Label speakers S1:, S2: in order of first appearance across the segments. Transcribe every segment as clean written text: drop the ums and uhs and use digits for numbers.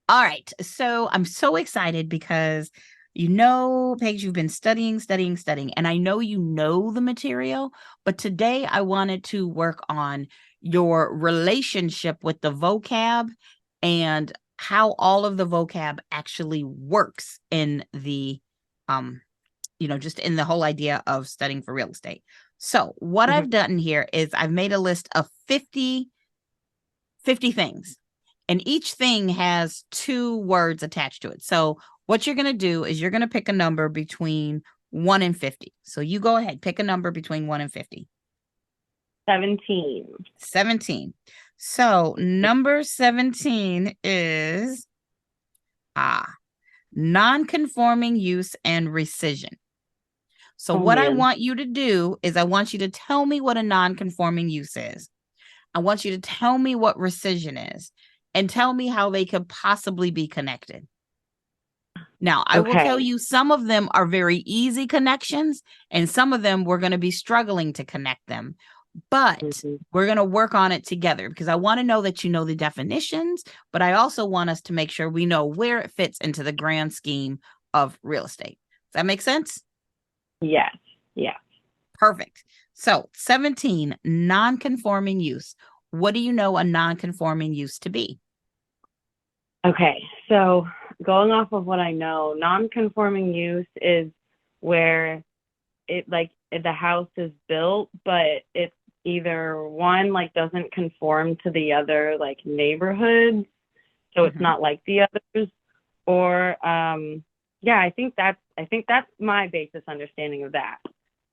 S1: All right. So I'm so excited because Paige, you've been studying, and I know you know the material, but today I wanted to work on your relationship with the vocab and how all of the vocab actually works in the um just in the whole idea of studying for real estate. So what
S2: Mhm.
S1: I've done here is I've made a list of 50 things, and each thing has two words attached to it. So what you're going to do is you're going to pick a number between 1 and 50. So you go ahead, pick a number between 1 and 50.
S2: 17.
S1: 17. So number 17 is ah, non-conforming use and rescission. So
S2: Oh
S1: what I
S2: man.
S1: want you to do is I want you to tell me what a non-conforming use is. I want you to tell me what rescission is and tell me how they could possibly be connected. Now, I will tell
S2: Okay.
S1: you some of them are very easy connections, and some of them we're going to be struggling to connect them. But
S2: Mhm.
S1: we're going to work on it together because I want to know that you know the definitions, but I also want us to make sure we know where it fits into the grand scheme of real estate. Does that make sense?
S2: Yes. Yeah.
S1: Perfect. So, 17, non-conforming use. What do you know a non-conforming use to be?
S2: Okay. So going off of what I know, non-conforming use is where the house is built, but it's either one like doesn't conform to the other like neighborhoods, so it's
S1: Mhm.
S2: not like the others, or yeah, I think that's my basis understanding of that.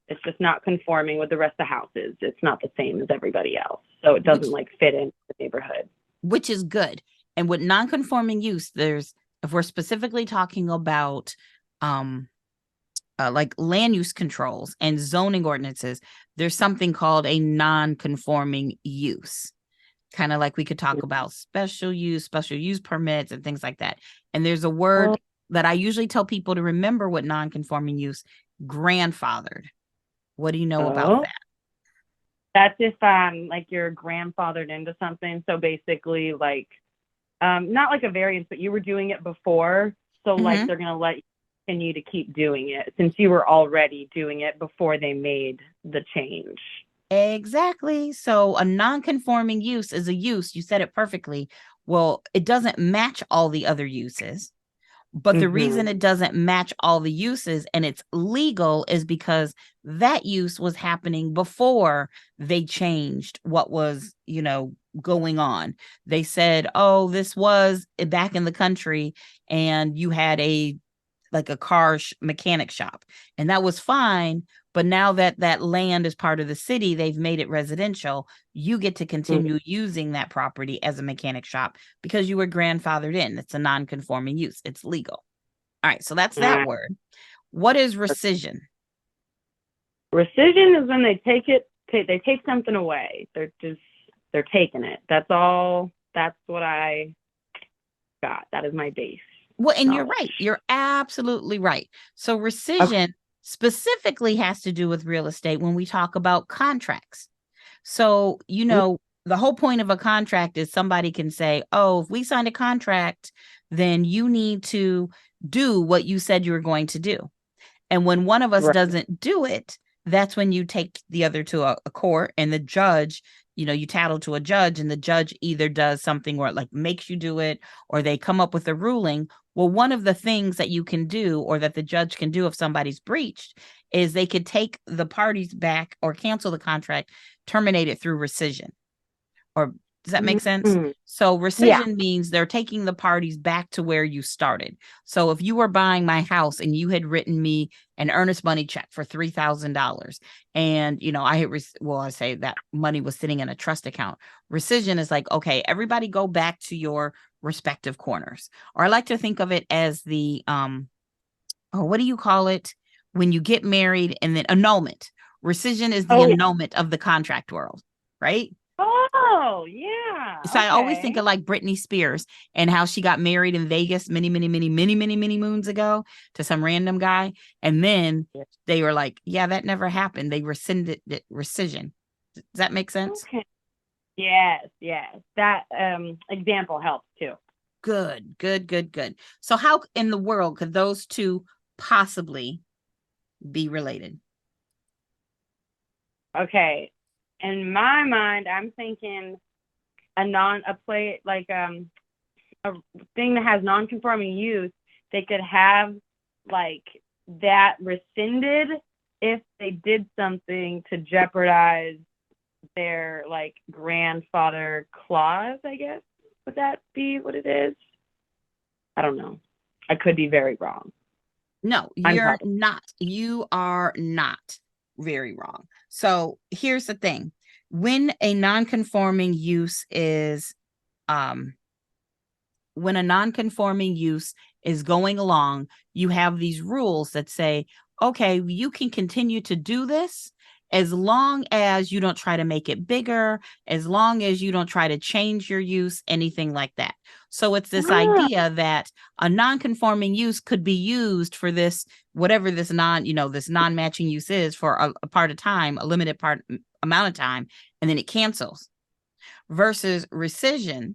S2: It's just not conforming with the rest of the houses. It's not the same as everybody else. So it doesn't
S1: Which
S2: like fit in the neighborhood.
S1: which is good. And with non-conforming use, there's if we're specifically talking about um like land use controls and zoning ordinances, there's something called a non-conforming use. Kind of like we could talk about special use permits, and things like that. And there's a
S2: Oh,
S1: word that I usually tell people to remember with non-conforming use: grandfathered. What do you know about
S2: oh.
S1: that?
S2: That's if like you're grandfathered into something. So basically like not like a variance, but you were doing it before. So like
S1: Mm-hmm.
S2: they're gonna let you continue to keep doing it since you were already doing it before they made the change.
S1: Exactly. So a non-conforming use is a use. You said it perfectly. Well, it doesn't match all the other uses. But the reason
S2: Mm-hmm.
S1: it doesn't match all the uses and it's legal is because that use was happening before they changed what was, going on. They said, oh, this was back in the country and you had a car mechanic shop, and that was fine. But now that that land is part of the city, they've made it residential. You get to continue using that property as a mechanic shop because you were grandfathered in. It's a non-conforming use. It's legal. All right, so that's that
S2: Mm-hmm.
S1: word. What is rescission?
S2: Rescission is when they take something away. They're taking it. That's all. That's what I got. That is my base
S1: Well, and you're right.
S2: knowledge.
S1: You're absolutely right. So
S2: Okay.
S1: rescission specifically has to do with real estate when we talk about contracts. So, the whole point of a contract is somebody can say, oh, if we signed a contract, then you need to do what you said you were going to do. And when one of us
S2: Right.
S1: doesn't do it, that's when you take the other to a court, and the judge, you tattle to a judge, and the judge either does something or like makes you do it, or they come up with a ruling. Well, one of the things that you can do, or that the judge can do if somebody's breached, is they could take the parties back or cancel the contract, terminate it through rescission. Or does that make sense?
S2: Mm-hmm.
S1: So
S2: Yeah.
S1: rescission means they're taking the parties back to where you started. So if you were buying my house and you had written me an earnest money check for $3,000, and I had I say that money was sitting in a trust account. Rescission is like, okay, everybody go back to your respective corners. Or I like to think of it as the oh, what do you call it when you get married and then annulment? Rescission is the
S2: Oh, yeah.
S1: annulment of the contract world, right?
S2: Oh, yeah.
S1: So I always think
S2: Okay.
S1: of like Britney Spears and how she got married in Vegas many, many, many, many, many, many moons ago to some random guy. And then
S2: Yeah.
S1: they were like, yeah, that never happened. They rescinded it, rescission. Does that make sense?
S2: Okay. Yes, yes. That example helps too.
S1: Good, good, good, good. So how in the world could those two possibly be related?
S2: Okay. In my mind, I'm thinking a play like a thing that has non-conforming use, they could have like that rescinded if they did something to jeopardize their like grandfather clause, I guess. Would that be what it is? I don't know. I could be very wrong.
S1: No,
S2: I'm
S1: you're
S2: probably
S1: not. You are not very wrong. So here's the thing. When a non-conforming use is um when a non-conforming use is going along, you have these rules that say, okay, you can continue to do this as long as you don't try to make it bigger, as long as you don't try to change your use, anything like that. So it's this idea that a non-conforming use could be used for this, whatever this this non-matching use is for a part of time, a limited amount of time, and then it cancels. Versus rescission,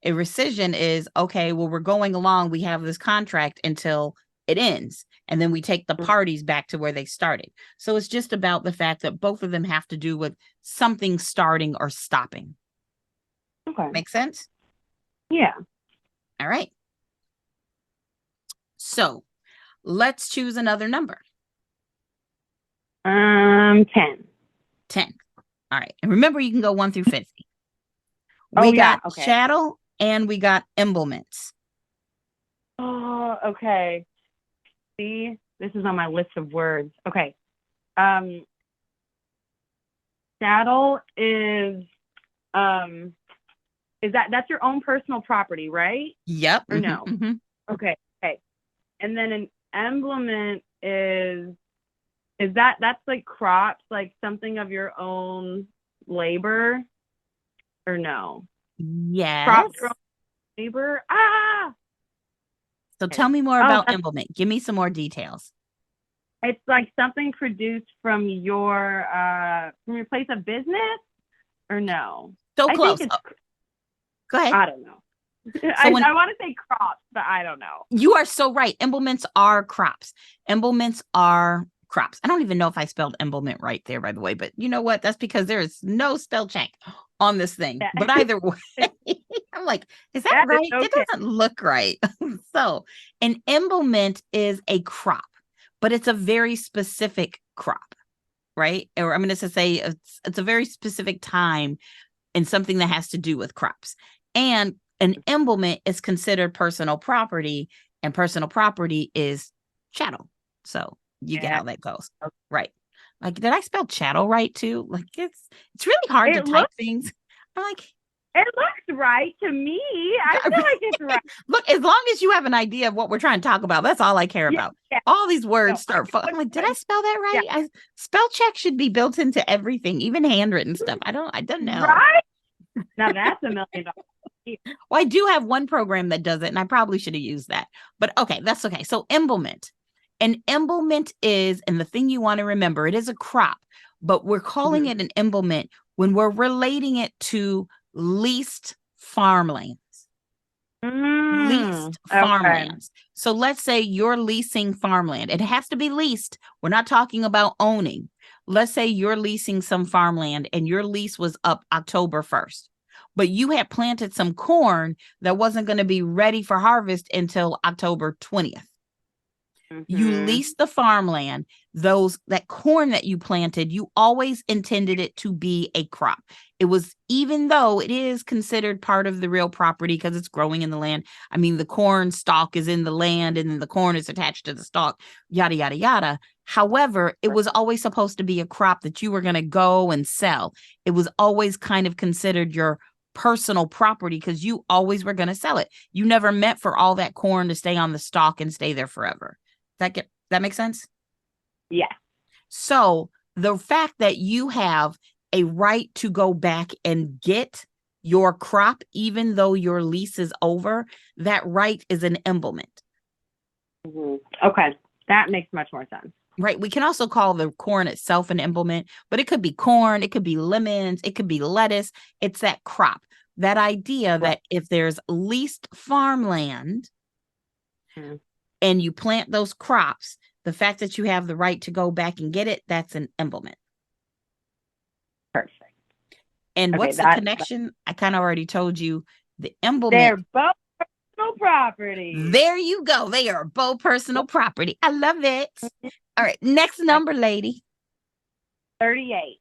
S1: a rescission is, okay, well, we're going along. We have this contract until it ends. And then we take the parties back to where they started. So it's just about the fact that both of them have to do with something starting or stopping.
S2: okay.
S1: Make sense?
S2: Yeah.
S1: All right. So let's choose another number.
S2: 10.
S1: 10. All right. And remember, you can go 1 through 50.
S2: Oh,
S1: We
S2: yeah.
S1: got
S2: Okay.
S1: chattel and we got emblements.
S2: Oh, okay. See, this is on my list of words. Okay. Saddle is that's your own personal property, right?
S1: Yep.
S2: Or no? Okay. Okay. And then an emblement is that's like crops, like something of your own labor, or no?
S1: Yes.
S2: Crops your own labor. Ah.
S1: So tell me more
S2: Oh,
S1: about emblement. Give me some more details.
S2: it's like something produced from your place of business, or no?
S1: So
S2: I think
S1: close.
S2: it's
S1: Go ahead.
S2: I don't know.
S1: So when
S2: I want to say crops, but I don't know.
S1: you are so right. Emblements are crops. Emblements are crops. I don't even know if I spelled emblement right there, by the way, but you know what? That's because there is no spell check on this thing.
S2: Yeah.
S1: But either way, I'm like, is that
S2: That is
S1: right? It
S2: okay.
S1: doesn't look right. So an emblement is a crop, but it's a very specific crop, right? Or I'm going to say it's a very specific time in something that has to do with crops. And an emblement is considered personal property, and personal property is chattel. So you get
S2: Yeah.
S1: how that goes. Right. Like, did I spell chattel right too? Like it's really hard to type things. I'm like,
S2: it looks right to me. I feel like it's right.
S1: Look, as long as you have an idea of what we're trying to talk about, that's all I care about.
S2: Yeah.
S1: All these words
S2: No,
S1: start. I'm like, did I spell that right?
S2: Yeah.
S1: Spell check should be built into everything, even handwritten stuff. I don't know.
S2: Right? Now that's $1 million.
S1: Well, I do have one program that does it, and I probably should have used that. But okay, that's okay. So emblement. An emblement is, and the thing you want to remember, it is a crop, but we're calling it an emblement when we're relating it to leased farmlands. Leased farmlands. So let's say you're leasing farmland. It has to be leased. We're not talking about owning. Let's say you're leasing some farmland and your lease was up October 1st, but you had planted some corn that wasn't going to be ready for harvest until October 20th. You leased the farmland. That corn that you planted, you always intended it to be a crop. It was, even though it is considered part of the real property because it's growing in the land. I mean, the corn stalk is in the land and then the corn is attached to the stalk, yada, yada, yada. However, it was always supposed to be a crop that you were going to go and sell. It was always kind of considered your personal property because you always were going to sell it. You never meant for all that corn to stay on the stalk and stay there forever. That make sense?
S2: Yeah.
S1: So the fact that you have a right to go back and get your crop, even though your lease is over, that right is an emblement.
S2: Okay. That makes much more sense.
S1: Right. We can also call the corn itself an implement, but it could be corn, it could be lemons, it could be lettuce. It's that crop, that idea
S2: Right.
S1: that if there's leased farmland
S2: Mm,
S1: and you plant those crops, the fact that you have the right to go back and get it, that's an implement.
S2: perfect.
S1: And
S2: Okay,
S1: what's the
S2: that
S1: connection? I kind of already told you the implement.
S2: they're both personal property.
S1: There you go. They are both personal property. I love it. All right. Next
S2: I
S1: number, lady.
S2: 38.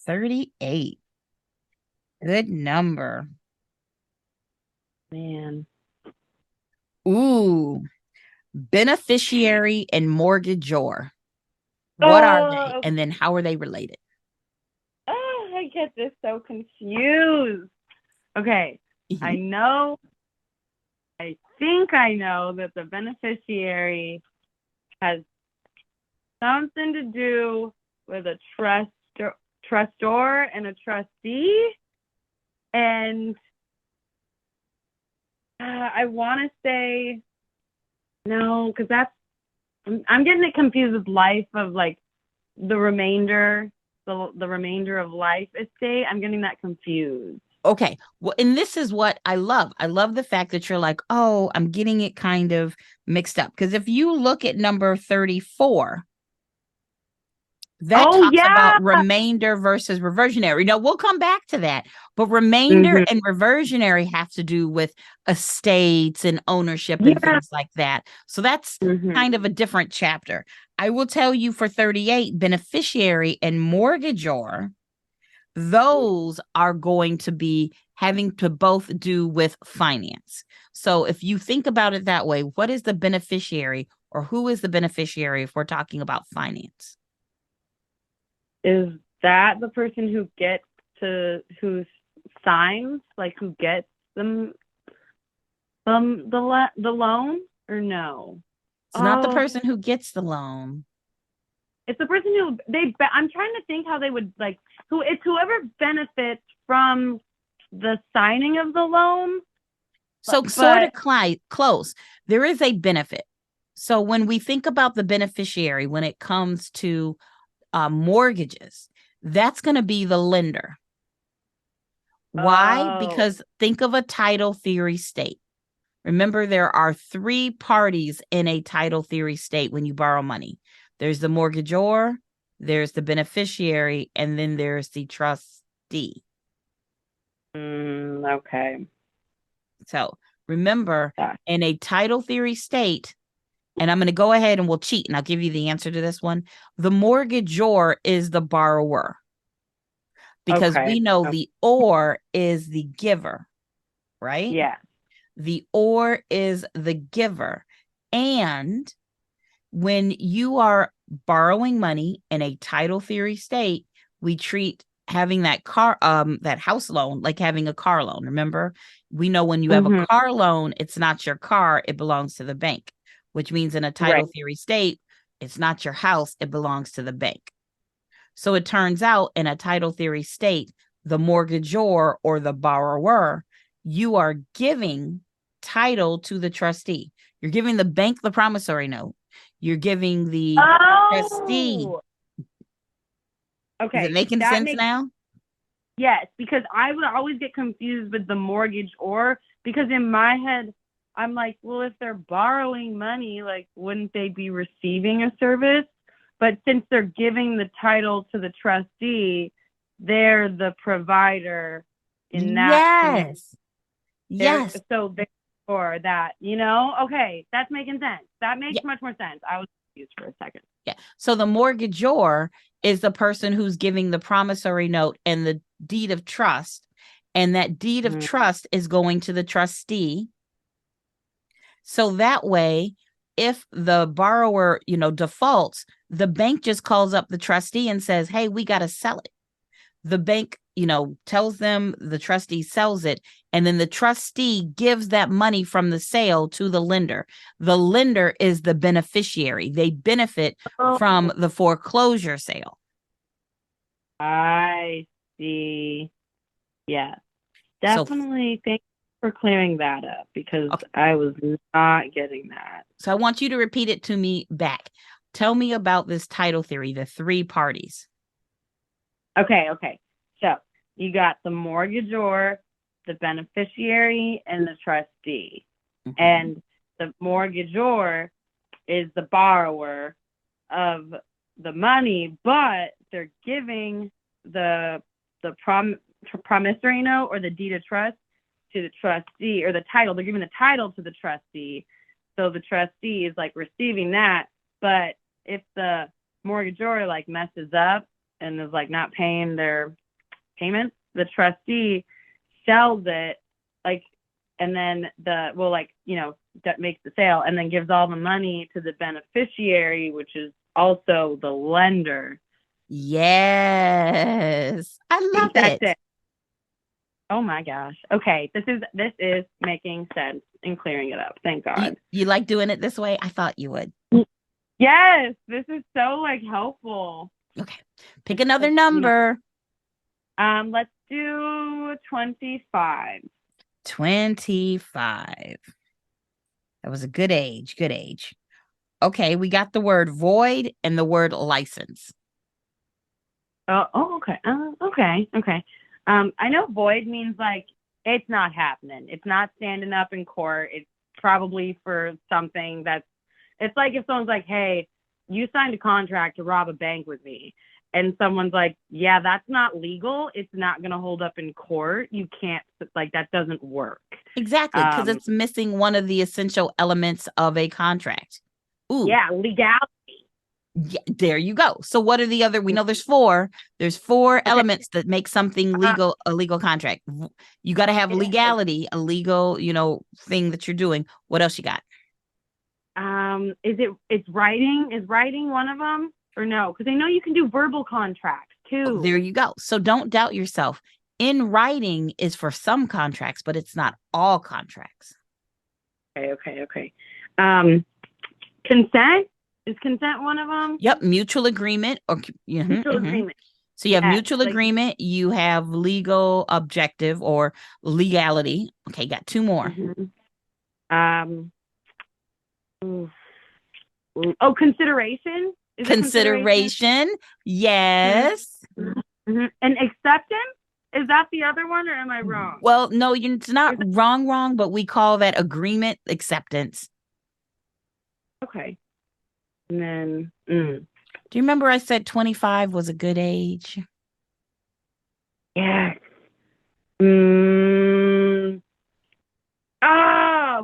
S1: 38. Good number.
S2: Man.
S1: Ooh, beneficiary and mortgagor. What are they?
S2: Oh,
S1: And then how are they related?
S2: oh, I get this so confused. Okay, I know, I think I know that the beneficiary has something to do with a trustor and a trustee. And I want to say no, because I'm getting it confused with life of like the remainder, the remainder of life estate. I'm getting that confused.
S1: Okay. Well, and this is what I love. I love the fact that you're like, oh, I'm getting it kind of mixed up. Because if you look at number 34, that
S2: Oh
S1: talks
S2: yeah.
S1: about remainder versus reversionary. Now, we'll come back to that, but remainder
S2: Hmm.
S1: and reversionary have to do with estates and ownership and
S2: Yeah.
S1: things like that. So that's
S2: Hmm.
S1: kind of a different chapter. I will tell you for 38, beneficiary and mortgagor, those are going to be having to both do with finance. So if you think about it that way, what is the beneficiary or who is the beneficiary if we're talking about finance?
S2: Is that the person who gets who signs, like who gets them the loan, or no?
S1: It's not the
S2: Oh,
S1: person who gets the loan.
S2: it's the person who I'm trying to think how they would like who it's whoever benefits from the signing of the loan.
S1: So, sort
S2: But
S1: of close. There is a benefit. So, when we think about the beneficiary, when it comes to mortgages, that's going to be the lender. Why?
S2: oh,
S1: Because think of a title theory state. Remember, there are three parties in a title theory state when you borrow money. There's the mortgagor, there's the beneficiary, and then there's the trustee.
S2: okay.
S1: So remember,
S2: Yeah.
S1: in a title theory state, and I'm going to go ahead and we'll cheat and I'll give you the answer to this one. The mortgagor is the borrower because
S2: Okay.
S1: we know
S2: Okay.
S1: the or is the giver, right?
S2: Yeah.
S1: The or is the giver. And when you are borrowing money in a title theory state, we treat having that house loan like having a car loan. Remember, we know when you have a
S2: Hmm.
S1: car loan, it's not your car, it belongs to the bank, which means in a
S2: Right.
S1: title theory state, it's not your house, it belongs to the bank. So it turns out in a title theory state, the mortgagor or the borrower, you are giving title to the trustee. You're giving the bank the promissory note. You're giving the trustee.
S2: Oh,
S1: Is it
S2: okay.
S1: making
S2: That
S1: sense
S2: makes
S1: now?
S2: Yes, because I would always get confused with the mortgage or because in my head I'm like, well, if they're borrowing money, like wouldn't they be receiving a service? But since they're giving the title to the trustee, they're the provider in that scenario.
S1: Yes.
S2: They're
S1: Yes.
S2: so therefore that, okay, that's making sense. That
S1: Yeah.
S2: makes much more sense. I was confused for a second.
S1: Yeah. So the mortgagor is the person who's giving the promissory note and the deed of trust. And that deed of
S2: Mhm.
S1: trust is going to the trustee. So that way, if the borrower, defaults, the bank just calls up the trustee and says, hey, we got to sell it. The bank, tells them, the trustee sells it, and then the trustee gives that money from the sale to the lender. The lender is the beneficiary. They benefit from
S2: Oh,
S1: the foreclosure sale.
S2: I see. Yeah.
S1: So,
S2: Definitely. Thank you for clearing that up because
S1: okay,
S2: I was not getting that.
S1: so I want you to repeat it to me back. Tell me about this title theory, the three parties.
S2: Okay. So you got the mortgagor, the beneficiary, and the trustee. Mm-hmm. And the mortgagor is the borrower of the money, but they're giving the promissory note or the deed of trust to the trustee, or the title. They're giving the title to the trustee. So the trustee is like receiving that. But if the mortgagor like messes up and is like not paying their payments, the trustee sells it, like, and then that makes the sale and then gives all the money to the beneficiary, which is also the lender.
S1: Yes, I love it.
S2: Oh my gosh. Okay, this is making sense and clearing it up. Thank God.
S1: You like doing it this way? I thought you would.
S2: Yes, this is so like helpful.
S1: Okay, pick another number.
S2: Let's do 25.
S1: 25. That was a good age. Good age. Okay, we got the word void and the word license.
S2: Okay. Okay. I know void means like it's not happening. It's not standing up in court. It's probably for something it's like if someone's like, hey, you signed a contract to rob a bank with me. And someone's like, yeah, that's not legal. It's not going to hold up in court. You can't, like, that doesn't work.
S1: Exactly, because it's missing one of the essential elements of a contract.
S2: Ooh. Yeah, legality.
S1: Yeah, there you go. So what are the other? We know there's four. There's four elements that make something legal, a legal contract. You got to have legality, a legal, thing that you're doing. What else you got?
S2: It's writing? Is writing one of them? Or no? Because I know you can do verbal contracts too.
S1: Oh, there you go. So don't doubt yourself. In writing is for some contracts, but it's not all contracts.
S2: Okay. Consent? Is consent one of them?
S1: Yep. Mutual agreement or mutual agreement. So you have mutual agreement. You have legal objective or legality. Okay. Got two more.
S2: Consideration?
S1: Consideration. Yes.
S2: Mm-hmm. And acceptance? Is that the other one, or am I wrong?
S1: Well, no, it's not wrong, but we call that agreement acceptance.
S2: Okay. And then,
S1: do you remember I said 25 was a good age?
S2: Yeah.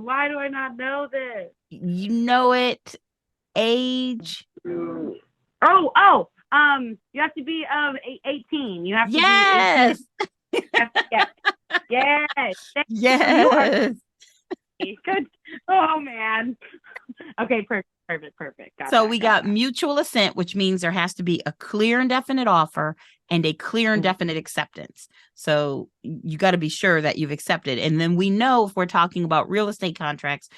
S2: Why do I not know this?
S1: You know it. Age.
S2: You have to be 18. You have to be 18. Yes. Good. Oh man. Okay, perfect.
S1: So we got mutual assent, which means there has to be a clear and definite offer and a clear and definite acceptance. So you got to be sure that you've accepted. And then we know, if we're talking about real estate contracts,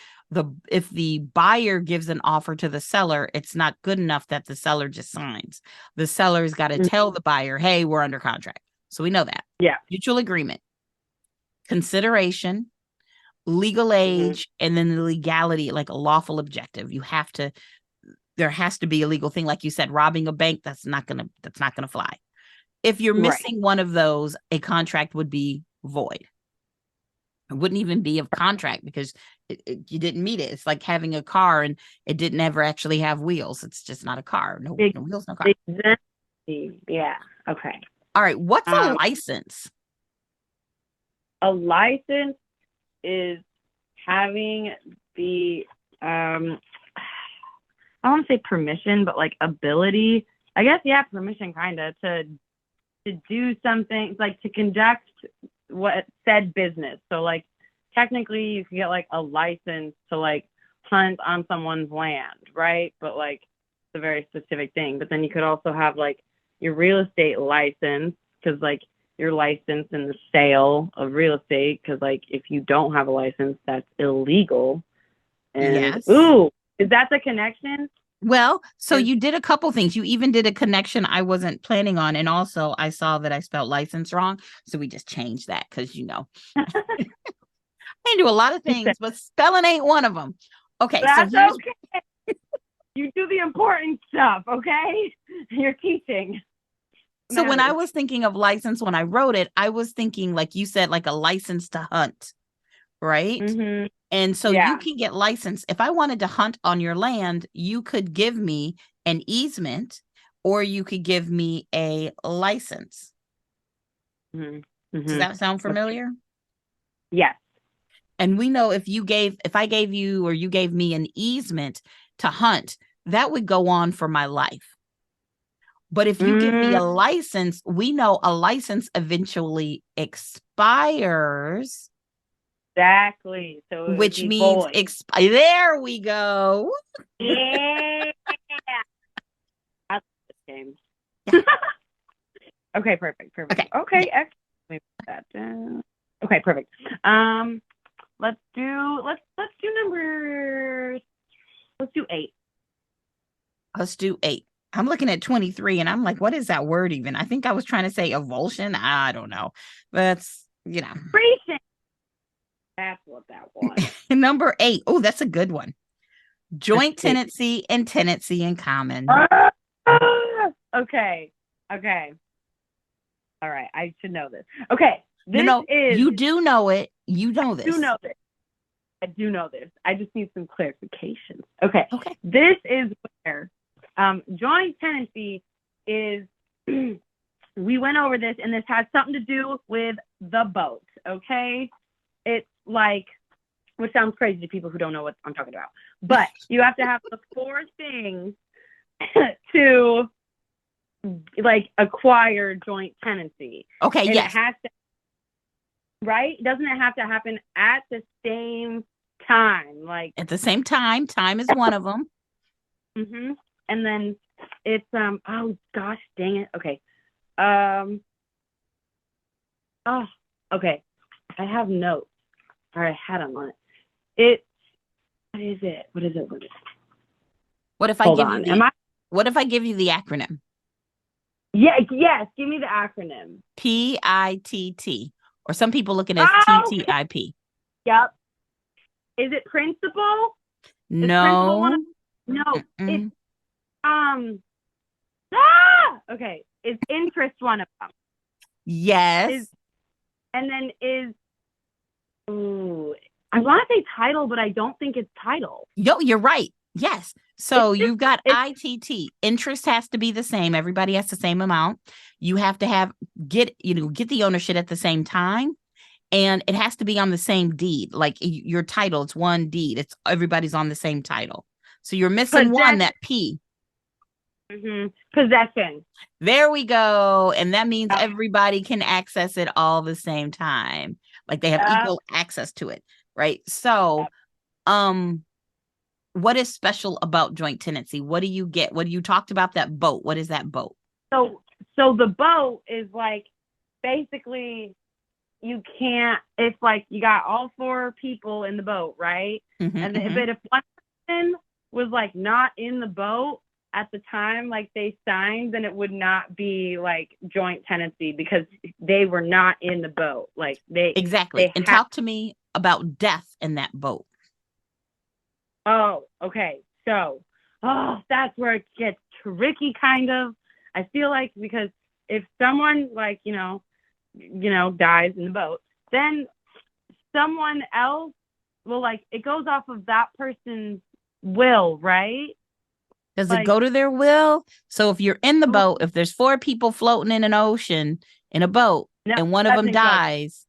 S1: if the buyer gives an offer to the seller, it's not good enough that the seller just signs. The seller's got to tell the buyer, hey, we're under contract. So we know that.
S2: Yeah.
S1: Mutual agreement, consideration, legal age, and then the legality, like a lawful objective. There has to be a legal thing. Like you said, robbing a bank, that's not gonna fly. If you're missing one of those, a contract would be void. It wouldn't even be a contract because you didn't meet it. It's like having a car and it didn't ever actually have wheels. It's just not a car. No wheels, no car.
S2: Exactly. Yeah. Okay.
S1: All right. What's a license?
S2: A license is having the I want to say permission, but like ability, I guess. Yeah, permission, kind of to do something, like to conduct what said business. So like technically you can get like a license to like hunt on someone's land, right? But like it's a very specific thing. But then you could also have like your real estate license, because like you're licensed in the sale of real estate, because like if you don't have a license, that's illegal. And
S1: yes.
S2: Ooh, is that the connection?
S1: Well, so you did a couple things. You even did a connection I wasn't planning on. And also I saw that I spelled license wrong. So we just changed that because, I do a lot of things, but spelling ain't one of them. Okay.
S2: That's
S1: So
S2: You do the important stuff, okay? You're teaching.
S1: So when I
S2: Matters.
S1: was thinking of license, when I wrote it, I was thinking, like you said, like a license to hunt, right?
S2: Mm-hmm.
S1: And so you
S2: Yeah.
S1: can get licensed. If I wanted to hunt on your land, you could give me an easement or you could give me a license.
S2: Mm-hmm.
S1: Does
S2: Mm-hmm.
S1: that sound familiar?
S2: Yes.
S1: And we know if I gave you or you gave me an easement to hunt, that would go on for my life. But if you give me
S2: Mm,
S1: a license, we know a license eventually expires,
S2: exactly. So it would
S1: which
S2: be
S1: means
S2: void.
S1: there we go.
S2: Yeah. I love this game.
S1: Yeah.
S2: Okay, perfect. Perfect.
S1: Okay. Yeah.
S2: Okay, excellent. Let me put that down. Okay, perfect. Let's do number let's do 8.
S1: Let's do 8. I'm looking at 23 and I'm like, what is that word even? I think I was trying to say avulsion. I don't know. That's,
S2: Creation. That's what that was.
S1: number 8. Oh, that's a good one.
S2: Let's
S1: Joint
S2: see.
S1: tenancy and tenancy in common.
S2: Okay. Okay. All right. I should know this. Okay.
S1: You
S2: This
S1: know,
S2: is
S1: you do know it. You know
S2: do
S1: this.
S2: know this. I do know this. I just need some clarifications. Okay.
S1: Okay.
S2: This is where joint tenancy is. We went over this, and this has something to do with the boat. Okay. It's like, which sounds crazy to people who don't know what I'm talking about, but you have to have the 4 things to like acquire joint tenancy.
S1: Okay.
S2: And
S1: Yes.
S2: it has to, right? Doesn't it have to happen at the same time? Like,
S1: At the same time, time is one of them.
S2: mm-hmm. And then it's, oh gosh, dang it. Okay. Oh, okay. I have notes, or I had them on it. It's, what is it? What is it? What is it?
S1: What if I
S2: Hold
S1: give you
S2: on. Am I?
S1: what if I give you the acronym?
S2: Yeah, yes. Give me the acronym.
S1: PITT, or some people look at it as
S2: Oh, okay.
S1: TTIP.
S2: Yep. Is it principal? Is principal one?
S1: No.
S2: No, it's
S1: Mm-mm.
S2: okay. Is interest one of them?
S1: Yes.
S2: Is and then is ooh, I want to say title, but I don't think it's title.
S1: Yo, you're right. Yes.
S2: It's
S1: So
S2: just
S1: you've got
S2: it's
S1: ITT. Interest has to be the same. Everybody has the same amount. You have to get the ownership at the same time. And it has to be on the same deed. Like your title, it's one deed. It's everybody's on the same title. So you're missing one,
S2: possession.
S1: that P.
S2: Possession.
S1: There we go. And that means
S2: Yep.
S1: everybody can access it all the same time. Like they have
S2: Yep.
S1: equal access to it. Right. So,
S2: Yep.
S1: um, what is special about joint tenancy? What do you get? What you talked about that boat? What is that boat?
S2: So the boat is like basically you can't. It's like you got all 4 people in the boat, right?
S1: Mm-hmm,
S2: And
S1: mm-hmm.
S2: but if one person was like not in the boat at the time like they signed, then it would not be like joint tenancy because they were not in the boat. Like
S1: Exactly.
S2: they
S1: And
S2: had.
S1: talk to me about death in that boat.
S2: Oh, okay. So, that's where it gets tricky, kind of. I feel like because if someone like dies in the boat, then someone else will like it goes off of that person's will, right?
S1: Does it
S2: Like,
S1: go to their will? So if you're in the boat, if there's 4 people floating in an ocean in a boat
S2: no,
S1: and one
S2: it
S1: of them
S2: doesn't go.
S1: dies,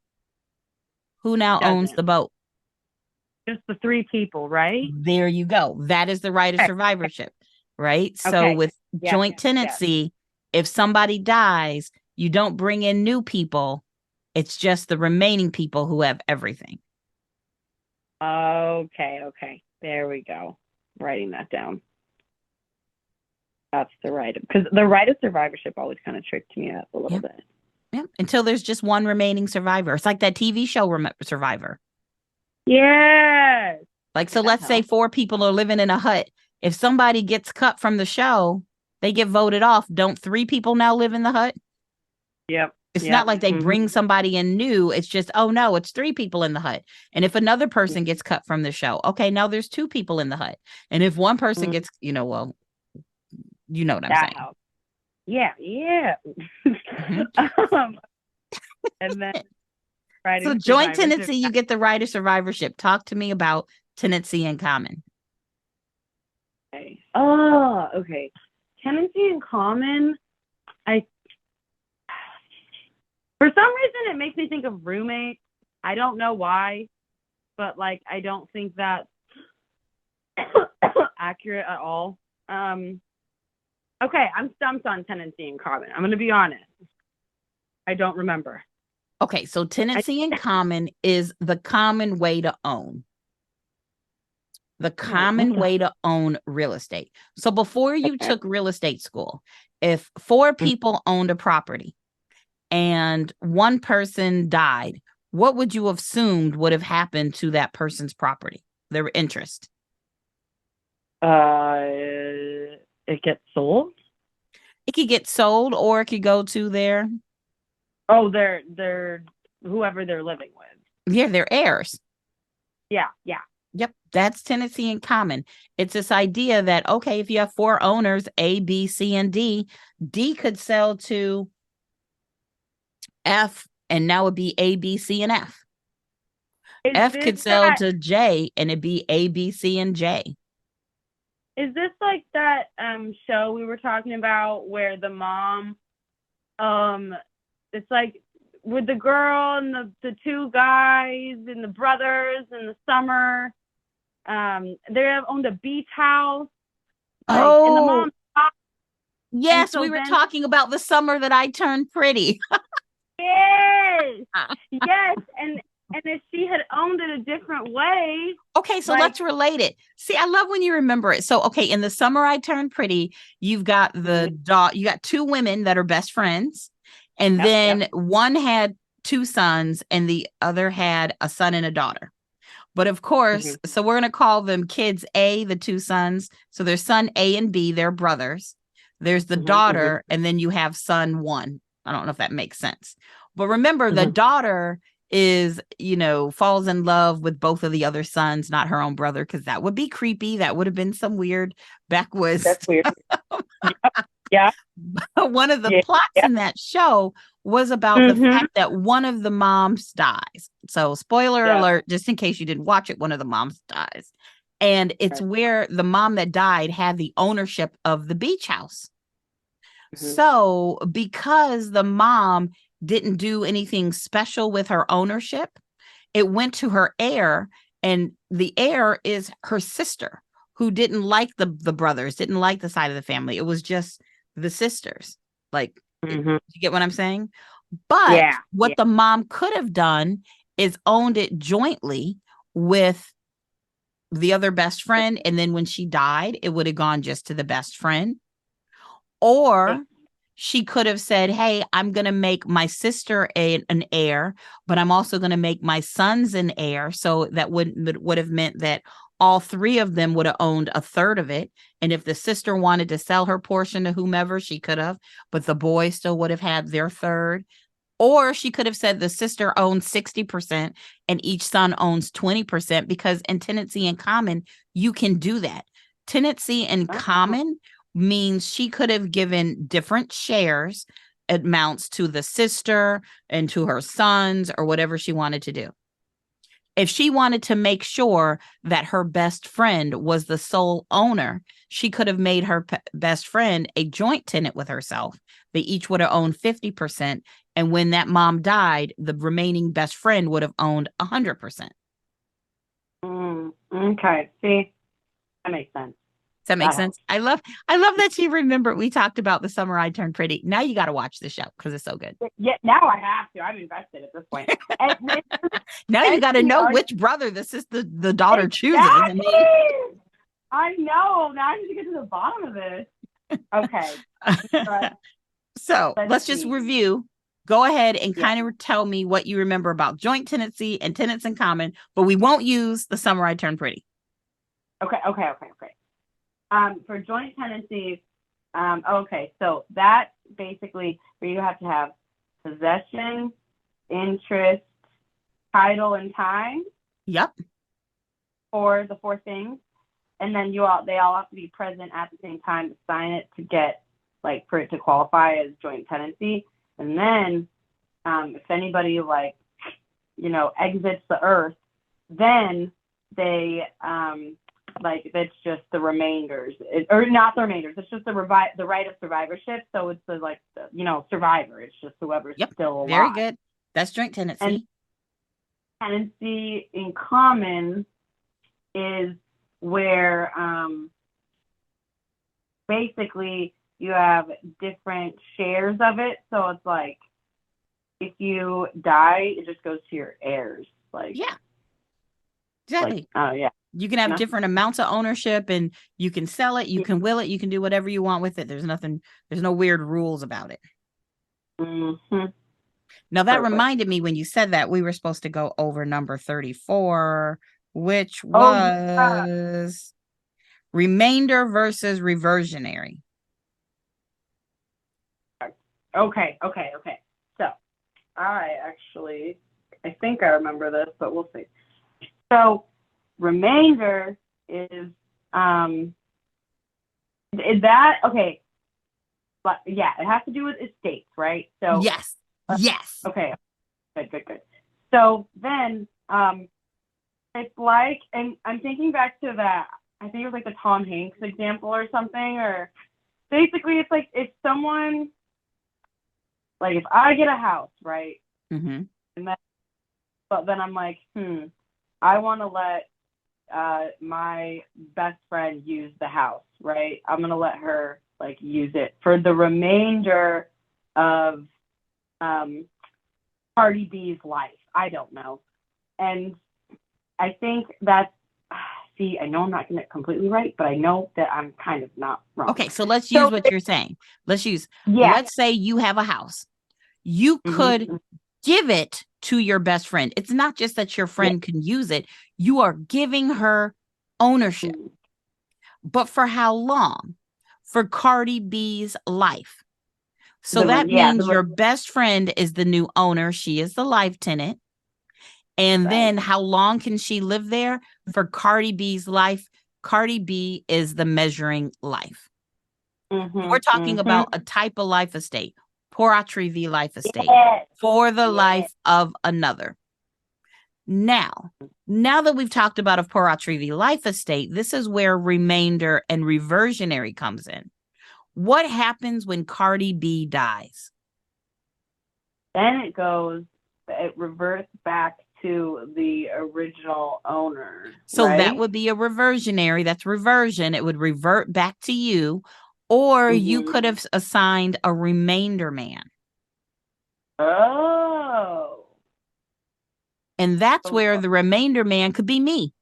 S1: who now
S2: It
S1: owns
S2: doesn't.
S1: the boat?
S2: Just the 3 people, right?
S1: There you go. That is the right of
S2: Okay.
S1: survivorship, right? So
S2: Okay.
S1: with
S2: Yeah.
S1: joint tenancy, if somebody dies, you don't bring in new people. It's just the remaining people who have everything.
S2: Okay. Okay. There we go. Writing that down. That's the right, because the right of survivorship always kind of tricked me up a little bit.
S1: Yeah. Until there's just one remaining survivor. It's like that TV show Survivor.
S2: Yes.
S1: Like, so let's say 4 people are living in a hut. If somebody gets cut from the show, they get voted off. Don't 3 people now live in the hut?
S2: Yep.
S1: It's not
S2: Yep.
S1: like they
S2: Mm-hmm.
S1: bring somebody in new. It's just, oh no, it's 3 people in the hut. And if another person gets cut from the show, okay, now there's 2 people in the hut. And if one person
S2: Mm-hmm.
S1: gets, well, you know what I'm
S2: That
S1: saying.
S2: helps. Yeah, yeah.
S1: Mhm.
S2: um, and then right
S1: So
S2: in
S1: joint
S2: survivorship.
S1: tenancy, you get the right of survivorship. Talk to me about tenancy in common.
S2: Okay. Oh, okay. Tenancy in common. I For some reason it makes me think of roommates. I don't know why, but like I don't think that's accurate at all. Okay, I'm stumped on tenancy in common. I'm gonna be honest. I don't remember.
S1: Okay, so
S2: I,
S1: tenancy in common is the common way to own. The
S2: oh, what
S1: common
S2: the
S1: way to own real estate. So before you
S2: okay.
S1: took real estate school, if 4 people owned a property and one person died, what would you have assumed would have happened to that person's property, their interest?
S2: It gets sold.
S1: It could get sold or it could go to their,
S2: Oh, they're whoever they're living with.
S1: yeah, their heirs.
S2: Yeah, yeah.
S1: Yep, that's tenancy in common. It's this idea that, okay, if you have 4 owners, A, B, C, and D, D could sell to F, and now it'd be A, B, C, and F.
S2: Is
S1: F
S2: this
S1: could sell
S2: that?
S1: to J, and it'd be A, B, C, and J.
S2: Is this like that show we were talking about where the mom um it's like with the girl and the 2 guys and the brothers in the summer they have owned a beach house like and the
S1: Oh,
S2: mom stopped, and
S1: yes,
S2: so
S1: we were
S2: then
S1: talking about the summer that I turned pretty.
S2: yes yes and if she had owned it a different way
S1: Okay, so
S2: like
S1: let's relate it. See, I love when you remember it. So, okay, in the summer I turned pretty, you've got the dog, you got 2 women that are best friends, and
S2: yep yep
S1: then one had 2 sons and the other had a son and a daughter. But of course,
S2: mm-hmm,
S1: so we're going to call them kids A, the 2 sons. So there's son A and B, they're brothers. There's the
S2: mm-hmm, mm-hmm,
S1: daughter, and then you have son one. I don't know if that makes sense. But remember, the
S2: mm-hmm.
S1: daughter is, falls in love with both of the other sons, not her own brother, because that would be creepy. That would have been some weird backwoods.
S2: That's weird. Yep. Yeah,
S1: One of the
S2: yeah,
S1: plots
S2: yeah.
S1: in that show was about the
S2: Mm-hmm.
S1: fact that one of the moms dies. So, spoiler
S2: Yeah.
S1: alert, just in case you didn't watch it, one of the moms dies. And it's
S2: Right.
S1: where the mom that died had the ownership of the beach house.
S2: Mm-hmm.
S1: So, because the mom didn't do anything special with her ownership, it went to her heir, and the heir is her sister, who didn't like the brothers, didn't like the side of the family. It was just the sisters. Like,
S2: Mm-hmm.
S1: you get what I'm saying? But
S2: Yeah,
S1: what
S2: yeah.
S1: the mom could have done is owned it jointly with the other best friend, and then when she died, it would have gone just to the best friend. Or she could have said, hey, I'm going to make my sister an heir, but I'm also going to make my sons an heir. So that would have meant that all 3 of them would have owned a third of it. And if the sister wanted to sell her portion to whomever, she could have, but the boys still would have had their third. Or she could have said the sister owns 60% and each son owns 20%, because in tenancy in common, you can do that. Tenancy in
S2: Oh,
S1: common means she could have given different shares amounts to the sister and to her sons or whatever she wanted to do. If she wanted to make sure that her best friend was the sole owner, she could have made her best friend a joint tenant with herself. They each would have owned 50%. And when that mom died, the remaining best friend would have owned 100%.
S2: okay. See, that makes sense.
S1: Does that make
S2: That
S1: sense?
S2: helps.
S1: I love that you remember we talked about the summer I turned pretty. Now you got to watch the show because it's so good.
S2: Yeah, now I have to. I'm invested at this point. And
S1: Now you
S2: and
S1: got to
S2: the
S1: know
S2: art
S1: which brother the daughter chooses. I
S2: exactly.
S1: mean,
S2: I know. Now I need to get to the bottom of this. Okay. But
S1: so
S2: let's
S1: let's just
S2: see.
S1: review. Go ahead and
S2: Yeah.
S1: kind of tell me what you remember about joint tenancy and tenants in common, but we won't use the summer I turned pretty.
S2: Okay. Okay. Okay. Okay. For joint tenancies, okay, so that basically where you have to have possession, interest, title, and time
S1: Yep.
S2: for the four things. And then they all have to be present at the same time to sign it to get, like, for it to qualify as joint tenancy. And then if anybody, like, exits the earth, then they like, it's just the remainders, or not the remainders. It's just the right of survivorship. So it's survivor. It's just whoever's
S1: Yep.
S2: still alive.
S1: Very good. That's joint tenancy.
S2: And tenancy in common is where basically you have different shares of it. So it's like, if you die, it just goes to your heirs. Like,
S1: yeah, exactly.
S2: Oh, yeah.
S1: You can have different amounts of ownership, and you can sell it, you can will it, you can do whatever you want with it. There's no weird rules about it.
S2: Mm-hmm.
S1: Now, that reminded me, when you said that, we were supposed to go over number 34, which was remainder versus reversionary.
S2: Okay. So, I think I remember this, but we'll see. So, remainder is that okay? But yeah, it has to do with estates, right? So
S1: yes.
S2: Okay, good. So then, it's like, and I'm thinking back to that. I think it was like the Tom Hanks example or something, or basically it's like, if someone, like, if I get a house, right?
S1: Mm-hmm.
S2: But then I'm like, I want to let my best friend use the house, right? I'm going to let her, like, use it for the remainder of Cardi B's life. I don't know. And I think that's, see, I know I'm not getting it completely right, but I know that I'm kind of not wrong.
S1: Okay, so let's use what you're saying. Let's say you have a house. You could give it to your best friend. It's not just that your friend can use it. You are giving her ownership. But for how long? For Cardi B's life. So that means your best friend is the new owner. She is the life tenant. And then how long can she live there? For Cardi B's life, Cardi B is the measuring life. We're talking about a type of life estate. Poratry v. life estate, for the life of another. Now that we've talked about a Poratry v. life estate, this is where remainder and reversionary comes in. What happens when Cardi B dies?
S2: Then it reverts back to the original owner.
S1: So
S2: right?
S1: That would be a reversionary. That's reversion. It would revert back to you. Or you could have assigned a remainder man.
S2: Oh.
S1: And that's where the remainder man could be me.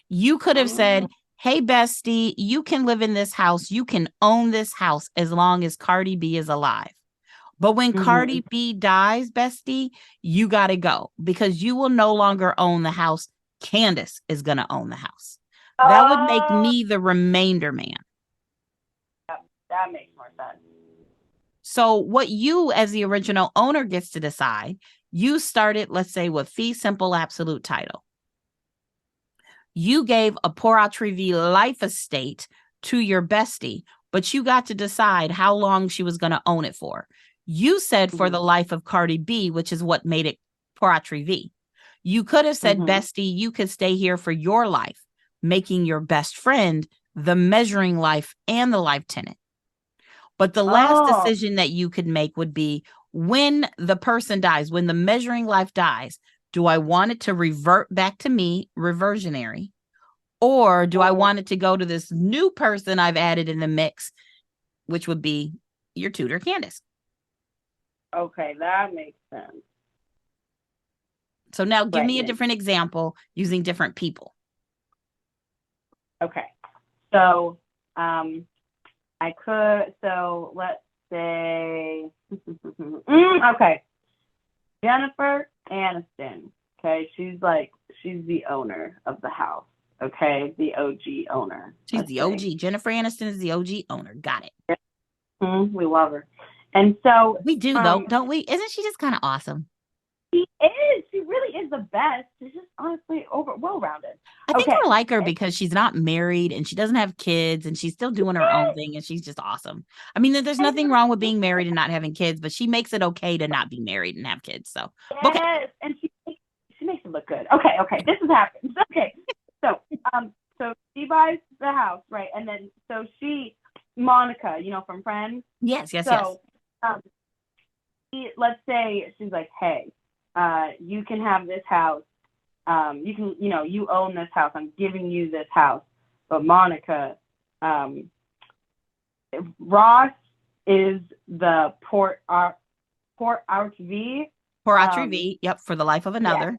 S1: You could have said, hey, bestie, you can live in this house. You can own this house as long as Cardi B is alive. But when Cardi B dies, bestie, you got to go, because you will no longer own the house. Candace is going to own the house. That would make me the remainder man.
S2: That makes more sense.
S1: So what you as the original owner gets to decide, you started, let's say, with fee simple absolute title. You gave a Poratry v. life estate to your bestie, but you got to decide how long she was going to own it for. You said for the life of Cardi B, which is what made it Poratry v. You could have said, bestie, you could stay here for your life, making your best friend the measuring life and the life tenant. But the last decision that you could make would be, when the person dies, when the measuring life dies, do I want it to revert back to me, reversionary, or do I want it to go to this new person I've added in the mix, which would be your tutor, Candace?
S2: Okay, that makes sense.
S1: So now give me a different example using different people.
S2: Okay. So, let's say, okay, Jennifer Aniston. Okay, she's the owner of the house. Okay, the OG owner.
S1: She's the OG. Jennifer Aniston is the OG owner. Got it.
S2: We love her. And so
S1: We do though, don't we? Isn't she just kind of awesome?
S2: she is. She really is the best. She's just honestly well-rounded.
S1: I think
S2: Okay.
S1: I like her because she's not married and she doesn't have kids and she's still doing her own thing and she's just awesome. I mean, there's
S2: And
S1: nothing wrong with being married and not having kids, but she makes it okay to not be married and have kids. So, okay.
S2: yes, and she makes it look good. Okay, this has happened. Okay, so so she buys the house, right, and then so Monica, from Friends.
S1: Yes, yes, yes.
S2: So let's say she's like, hey, you can have this house. You can, you own this house. I'm giving you this house. But Monica, Ross is the Port Archie.
S1: Poor Autry, yep, for the life of another.
S2: Yeah.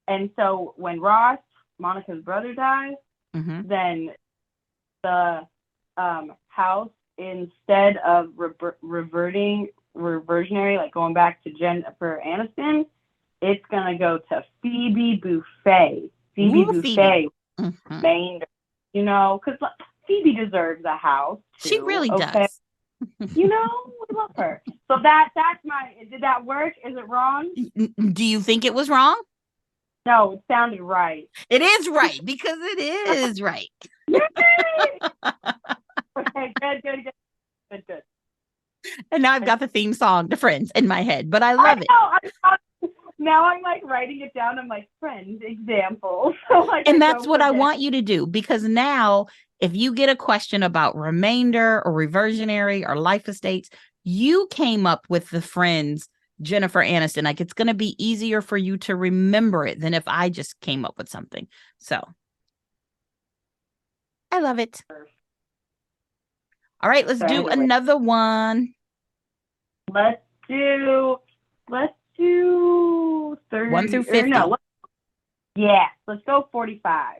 S2: And so when Monica's brother dies, then the house, instead of reversionary, like going back to Jennifer Aniston, it's gonna go to Phoebe Buffay. Buffay, Maine, because Phoebe deserves a house too,
S1: she really does.
S2: We love her. So that's did that work? Is it wrong?
S1: Do you think it was wrong?
S2: No, it sounded right.
S1: It is right because it is right.
S2: Okay, good.
S1: And now I've got the theme song to Friends in my head, but I love it.
S2: Now I'm like writing it down. I'm like, Friends example. So
S1: and that's what I want you to do, because now if you get a question about remainder or reversionary or life estates, you came up with the Friends Jennifer Aniston. Like, it's going to be easier for you to remember it than if I just came up with something. So I love it. All right, let's do another one.
S2: Let's do 30.
S1: 1 through 50.
S2: Let's go 45.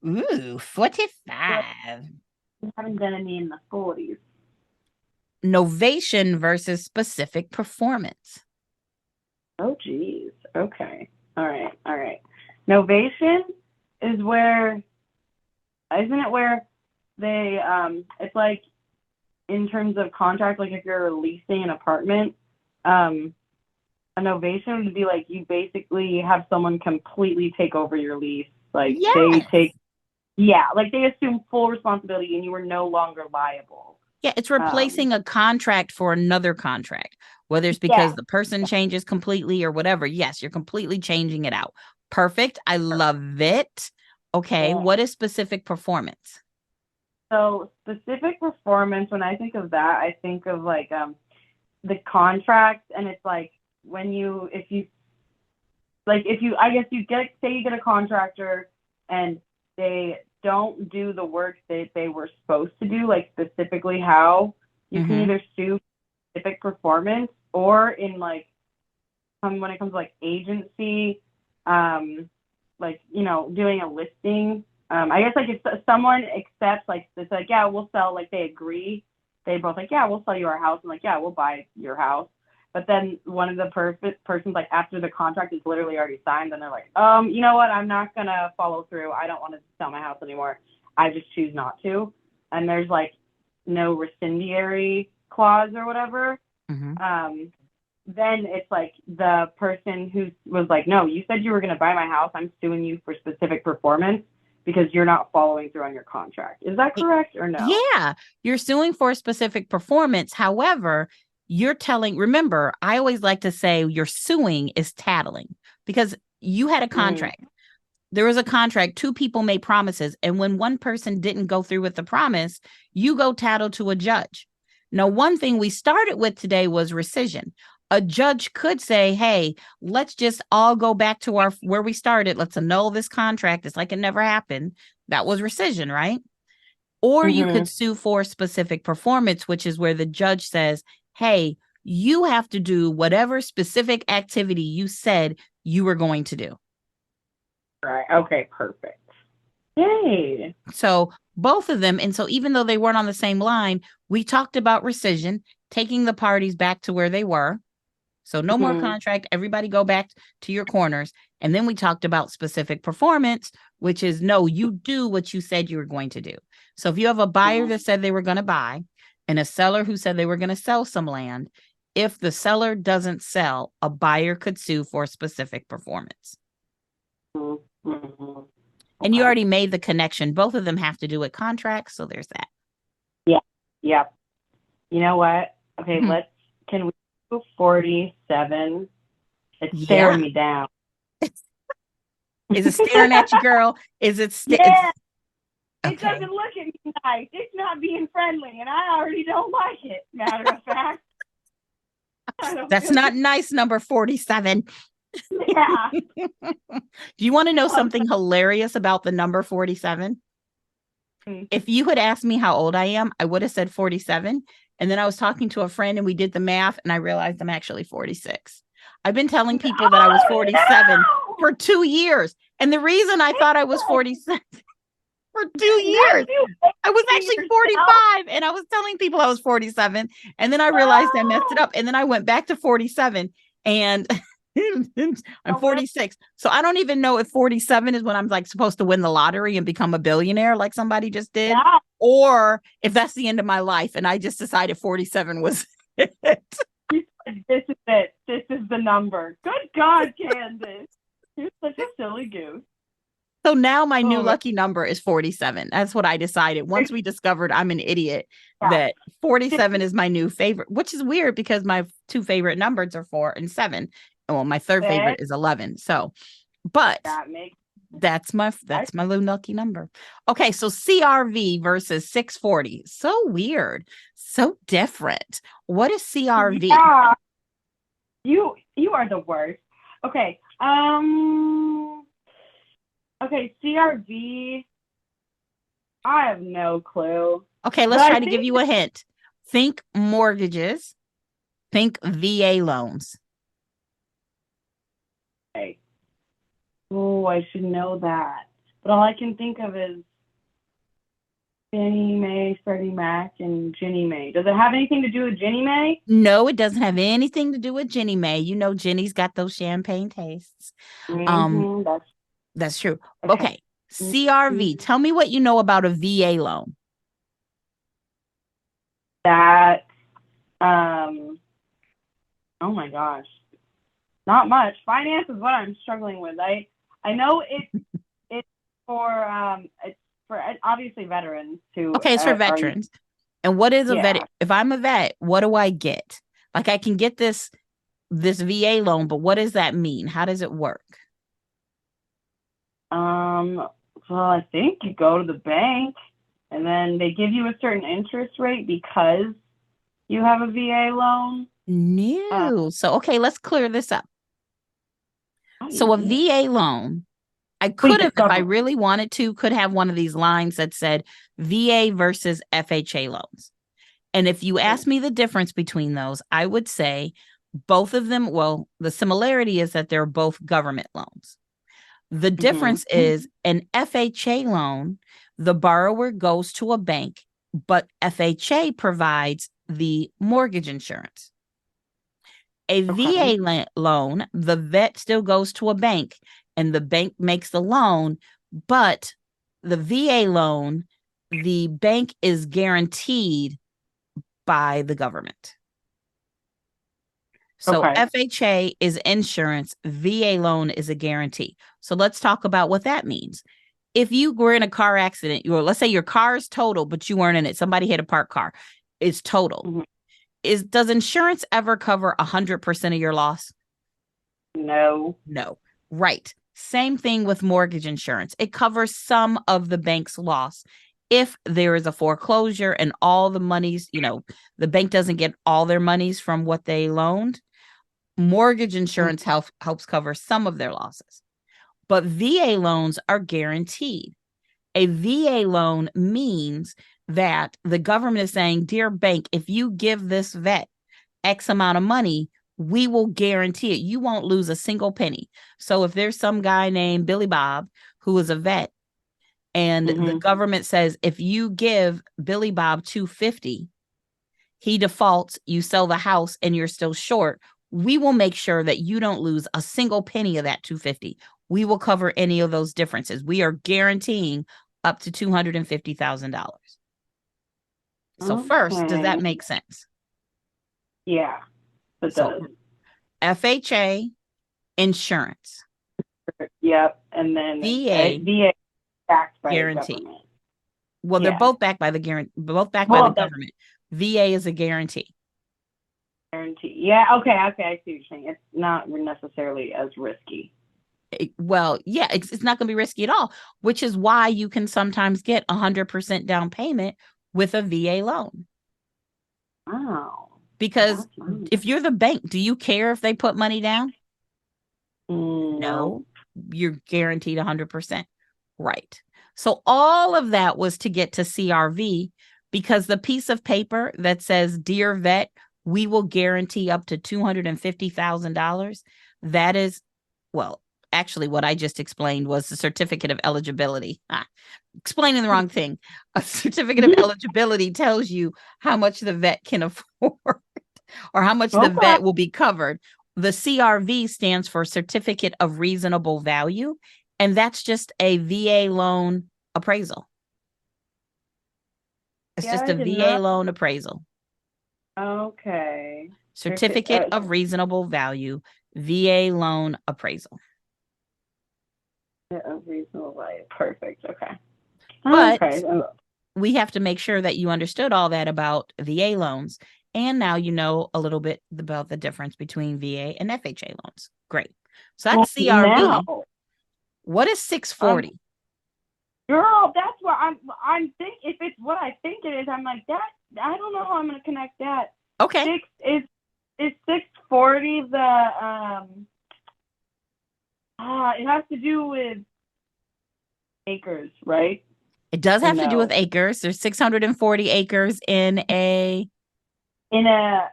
S1: Ooh, 45.
S2: We haven't done any in the 40s.
S1: Novation versus specific performance.
S2: Oh, geez. Okay. All right. Novation is where, isn't it where they, it's like in terms of contract, like if you're leasing an apartment, a novation would be like you basically have someone completely take over your lease. Like they assume full responsibility and you are no longer liable.
S1: Yeah, it's replacing a contract for another contract, whether it's because the person changes completely or whatever. Yes, you're completely changing it out. Perfect. I love it. Okay, what is specific performance?
S2: So specific performance, when I think of that, I think of like the contracts, and it's like I guess you get a contractor and they don't do the work that they were supposed to do, like specifically how you can either sue specific performance, or in like when it comes to like agency, like doing a listing. I guess like if someone accepts, like it's like, yeah, we'll sell, like they agree, they both like, yeah, we'll sell you our house, and like, yeah, we'll buy your house. But then one of the persons, like after the contract is literally already signed, then they're like, you know what? I'm not going to follow through. I don't want to sell my house anymore. I just choose not to. And there's like no rescindiary clause or whatever. Then it's like the person who was like, no, you said you were going to buy my house. I'm suing you for specific performance because you're not following through on your contract. Is that correct or no?
S1: Yeah, you're suing for specific performance. However, remember, I always like to say you're suing is tattling, because you had a contract. There was a contract. Two people made promises. And when one person didn't go through with the promise, you go tattle to a judge. Now, one thing we started with today was rescission. A judge could say, hey, let's just all go back to where we started. Let's annul this contract. It's like it never happened. That was rescission, right? Or you could sue for specific performance, which is where the judge says, hey, you have to do whatever specific activity you said you were going to do.
S2: Right. Okay, perfect. Yay.
S1: So both of them. And so even though they weren't on the same line, we talked about rescission, taking the parties back to where they were. So no more contract. Everybody go back to your corners. And then we talked about specific performance, which is, no, you do what you said you were going to do. So if you have a buyer that said they were going to buy, and a seller who said they were going to sell some land. If the seller doesn't sell, a buyer could sue for specific performance.
S2: Mm-hmm.
S1: And you
S2: Okay.
S1: already made the connection. Both of them have to do with contracts. So there's that.
S2: Yeah. Yep. You know what? Okay,
S1: Mhm.
S2: can we do 47? It's
S1: Yeah.
S2: staring me down.
S1: Is it staring at you, girl? Is it?
S2: Yeah, it
S1: Okay.
S2: doesn't look at me nice. It's not being friendly, and I already don't like it. Matter of fact, I don't
S1: That's
S2: feel
S1: not
S2: good.
S1: nice, number 47.
S2: Yeah.
S1: Do you want to know something hilarious about the number 47?
S2: Okay.
S1: If you had asked me how old I am, I would have said 47. And then I was talking to a friend and we did the math and I realized I'm actually 46. I've been telling people that I was
S2: Oh
S1: 47
S2: no!
S1: for 2 years. And the reason I thought I was 47 for two
S2: Not
S1: years,
S2: you
S1: I was
S2: hating
S1: actually
S2: yourself.
S1: 45 and I was telling people I was 47. And then I realized I messed it
S2: Oh,
S1: up. And then I went back to 47 and I'm
S2: oh well,
S1: 46. So I don't even know if 47 is when I'm like supposed to win the lottery and become a billionaire like somebody just did,
S2: yeah.
S1: or if that's the end of my life and I just decided 47 was it.
S2: This is it. This is the number. Good God, Candace. You're such a silly goose.
S1: So now my new
S2: Oh my
S1: lucky number is 47. That's what I decided. Once we discovered I'm an idiot,
S2: God.
S1: that 47 is my new favorite, which is weird because my two favorite numbers are 4 and 7. Well, my third favorite is 11. So, but
S2: That makes I,
S1: that's my little lucky number. Okay, so CRV versus 640. So weird. So different. What is CRV?
S2: yeah. You are the worst. Okay. Okay, CRV. I have no clue.
S1: Okay,
S2: But
S1: let's
S2: I
S1: try to give
S2: think
S1: you a hint. Think mortgages, think VA loans.
S2: okay. Oh, I should know that. But all I can think of is Fannie Mae, Freddie Mac, and Ginnie Mae. Does it have anything to do with Ginnie Mae?
S1: No, it doesn't have anything to do with Jenny Mae. You know, Jenny's got those champagne tastes. Um,
S2: Mm-hmm.
S1: that's true.
S2: Okay.
S1: Okay, CRV. Tell me what you know about a VA loan.
S2: That um oh my gosh. Not much. Finance is what I'm struggling with. I know it's for obviously veterans who
S1: Okay, it's for
S2: are
S1: veterans. And what is a vet?
S2: yeah.
S1: If I'm a vet, what do I get? Like I can get this VA loan, but what does that mean? How does it work?
S2: Well, I think you go to the bank and then they give you a certain interest rate because you have a VA loan. Uh,
S1: No. So okay, let's clear this up.
S2: how do you
S1: So a
S2: do it?
S1: VA loan, I
S2: Wait,
S1: could
S2: the
S1: have, if I
S2: government.
S1: really wanted to, could have one of these lines that said VA versus FHA loans. And if you ask me the difference between those, I would say both of them, well, the similarity is that they're both government loans. The
S2: Mm-hmm.
S1: difference is an FHA loan, the borrower goes to a bank, but FHA provides the mortgage insurance. A
S2: Okay.
S1: VA loan, the vet still goes to a bank and the bank makes the loan, but the VA loan, the bank is guaranteed by the government. So
S2: Okay.
S1: FHA is insurance, VA loan is a guarantee. So let's talk about what that means. If you were in a car accident, let's say your car is total, but you weren't in it. Somebody hit a parked car. It's total.
S2: Mm-hmm.
S1: Does insurance ever cover 100% of your loss?
S2: No.
S1: No. Right. Same thing with mortgage insurance. It covers some of the bank's loss. If there is a foreclosure and all the monies, the bank doesn't get all their monies from what they loaned, mortgage insurance helps cover some of their losses. But VA loans are guaranteed. A VA loan means that the government is saying, dear bank, if you give this vet X amount of money, we will guarantee it. You won't lose a single penny. So if there's some guy named Billy Bob who is a vet and the
S2: Mm-hmm.
S1: government says, if you give Billy Bob 250, he defaults, you sell the house and you're still short, we will make sure that you don't lose a single penny of that 250. We will cover any of those differences. We are guaranteeing up to $250,000. So first, does that
S2: Okay.
S1: make sense?
S2: Yeah, it
S1: So
S2: does.
S1: FHA, insurance,
S2: Yep. And then
S1: VA,
S2: VA backed by the
S1: guarantee.
S2: government.
S1: Well, they're
S2: Yeah.
S1: both backed by the both backed by the
S2: Well, that's
S1: government. VA is a guarantee.
S2: guarantee. Yeah. Okay. Okay. I see what you're saying. It's not necessarily as risky.
S1: Well, yeah, it's not going to be risky at all, which is why you can sometimes get 100% down payment with a VA loan.
S2: Wow.
S1: Because
S2: That's nice.
S1: if you're the bank, do you care if they put money down?
S2: No.
S1: No, you're guaranteed 100%. Right. So all of that was to get to CRV because the piece of paper that says, Dear vet, we will guarantee up to $250,000. That is, well, actually, what I just explained was the certificate of eligibility. Explaining the wrong thing. A certificate of eligibility tells you how much the vet can afford or how much the
S2: Okay.
S1: vet will be covered. The CRV stands for Certificate of Reasonable Value, and that's just a VA loan appraisal. It's
S2: Yeah,
S1: just
S2: I
S1: a
S2: did
S1: VA
S2: not.
S1: loan appraisal.
S2: Okay.
S1: Certificate of Reasonable Value, VA loan appraisal.
S2: A reasonable value. Perfect. Okay.
S1: But
S2: Okay.
S1: we have to make sure that you understood all that about VA loans. And now you know a little bit about the difference between VA and FHA loans. Great. So
S2: Well,
S1: that's
S2: now,
S1: CRV. What is 640?
S2: girl, that's what I'm think. If it's what I think it is, I'm like that. I don't know how I'm gonna connect that.
S1: Okay.
S2: Is 640 the it has to do with acres, right?
S1: It does
S2: Or
S1: have to do with
S2: no?
S1: acres. There's 640 acres in a
S2: In a